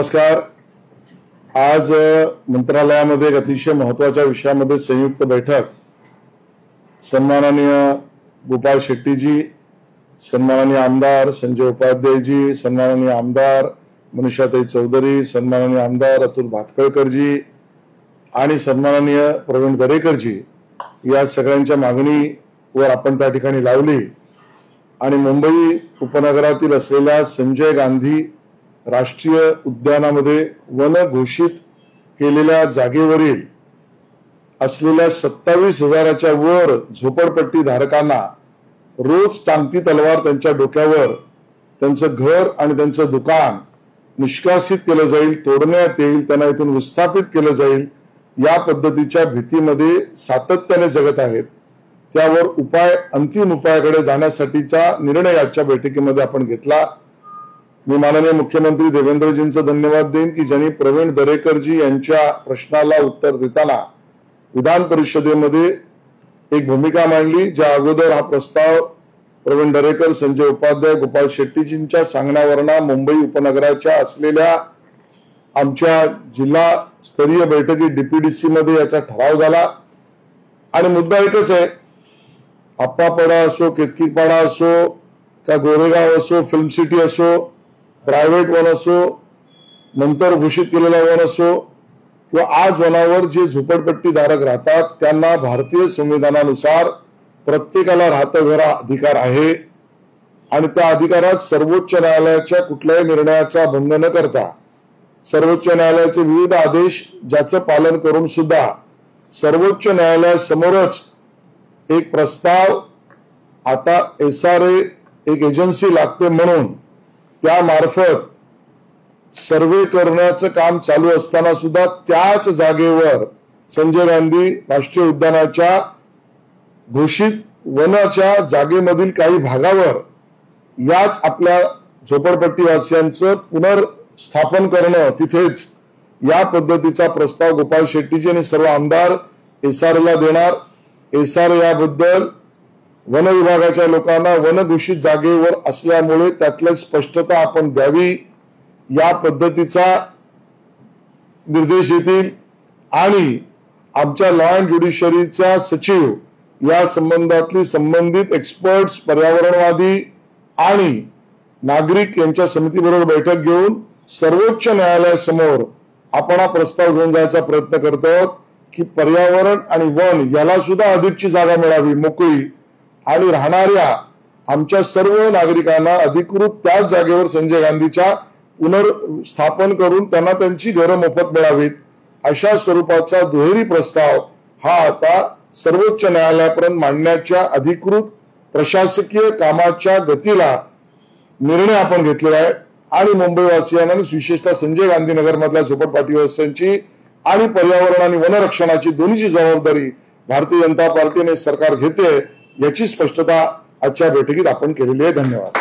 नमस्कार। आज मंत्रालयामध्ये एक अतिशय महत्त्वाच्या विषयामध्ये संयुक्त बैठक सन्माननीय गोपाळ शेट्टीजी, सन्माननीय आमदार संजय उपाध्याय जी, सन्माननीय आमदार मनीषाताई चौधरी, सन्माननीय आमदार अतुल भातखळकरजी आणि सन्माननीय प्रवीण दरेकरजी या सगळ्यांच्या मागणीवर आपण त्या ठिकाणी लावली आणि मुंबई उपनगरातील असलेल्या संजय गांधी राष्ट्रीय उद्यानामध्ये वन घोषित केलेल्या जागेवरील असलेल्या 27,000च्या वर झोपडपट्टी धारकांना रोज टांगती तलवार त्यांच्या डोक्यावर त्यांचं घर आणि त्यांचं दुकान निष्कासित केलं जाईल, तोडण्यात येईल, त्यांना इथून विस्थापित केलं जाईल या पद्धतीच्या भीतीमध्ये सातत्याने जगत आहेत। त्यावर उपाय, अंतिम उपायाकडे जाण्यासाठीचा निर्णय आजच्या बैठकीमध्ये आपण घेतला। मी माननीय मुख्यमंत्री देवेंद्रजींचं धन्यवाद देईन की ज्यांनी प्रवीण दरेकरजी यांच्या प्रश्नाला उत्तर देताना विधान परिषदेमध्ये एक भूमिका मांडली। ज्या अगोदर हा प्रस्ताव प्रवीण दरेकर, संजय उपाध्याय, गोपाळ शेट्टीजींच्या सांगण्यावरना मुंबई उपनगराच्या असलेल्या आमच्या जिल्हा स्तरीय बैठकीत डीपीडीसी मध्ये याचा ठराव झाला आणि मुद्दा एकच आहे, आप्पापाडा असो, केतकीपाडा असो, का गोरेगाव असो, फिल्म सिटी असो, प्रायव्हेट वन असो, नंतर घोषित केलेला वन असो किंवा आज वनावर जे झोपडपट्टी धारक राहतात त्यांना भारतीय संविधानानुसार प्रत्येकाला राहतं घर अधिकार आहे आणि त्या अधिकारात सर्वोच्च न्यायालयाच्या कुठल्याही निर्णयाचा भंग न करता सर्वोच्च न्यायालयाचे विविध आदेश ज्याचं पालन करून सुद्धा सर्वोच्च न्यायालयासमोरच एक प्रस्ताव आता SRA एक एजन्सी लागते म्हणून त्यामार्फत सर्वे करण्याचं काम चालू असताना सुद्धा त्याच जागेवर संजय गांधी राष्ट्रीय उद्यानाच्या घोषित वनाच्या जागेमधील काही भागावर याच आपल्या झोपडपट्टीवासियांचं पुनर्स्थापन करणं तिथेच या पद्धतीचा प्रस्ताव गोपाळ शेट्टीजी आणि सर्व आमदार SRA देणार। SRA याबद्दल वन विभागाच्या लोकांना वन घोषित जागेवर असल्यामुळे त्यातल्या स्पष्टता आपण द्यावी या पद्धतीचा निर्देश येतील आणि आमच्या लॉ अँड ज्युडिशरीचा सचिव या संबंधातली संबंधित एक्सपर्ट्स, पर्यावरणवादी आणि नागरिक यांच्या समितीबरोबर बैठक घेऊन सर्वोच्च न्यायालयासमोर आपण हा प्रस्ताव घेऊन जायचा प्रयत्न करतो की पर्यावरण आणि वन याला सुद्धा अधिकची जागा मिळावी मोकळी आणि राहणाऱ्या आमच्या सर्व नागरिकांना अधिकृत त्याच जागेवर संजय गांधीच्या पुनर्स्थापन करून त्यांना त्यांची घरं मोफत मिळावीत अशा स्वरूपाचा दुहेरी प्रस्ताव हा आता सर्वोच्च न्यायालयापर्यंत मांडण्याच्या अधिकृत प्रशासकीय कामाच्या गतीला निर्णय आपण घेतलेला आहे आणि मुंबईवासियांना विशेषतः संजय गांधी नगर मधल्या झोपडपट्टीवासियांची आणि पर्यावरण आणि वनरक्षणाची दोन्हीची जबाबदारी भारतीय जनता पार्टी आणि सरकार घेते याची स्पष्टता आजच्या बैठकीत आपण केलेली आहे। धन्यवाद।